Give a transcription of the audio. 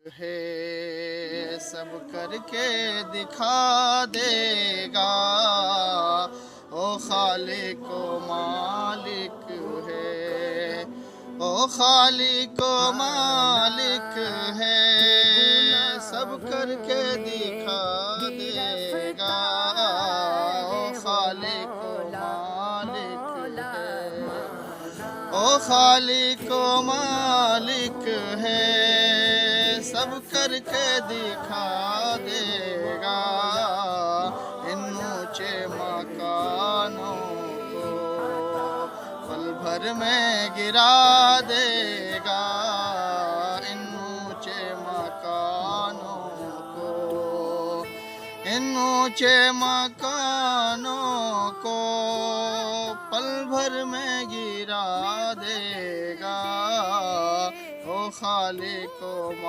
ہے سب کر کے دکھا دے گا، او خالق و مالک ہے، او خالق و مالک ہے، سب کر کے دکھا دے گا، او خالق و مالک ہے، او خالق و مالک ہے، سب کر کے دکھا دے گا، ان اونچے مکانوں کو پل بھر میں گرا دے گا، ان اونچے مکانوں کو، ان اونچے مکانوں کو پل بھر میں گرا دے گا، او خالق و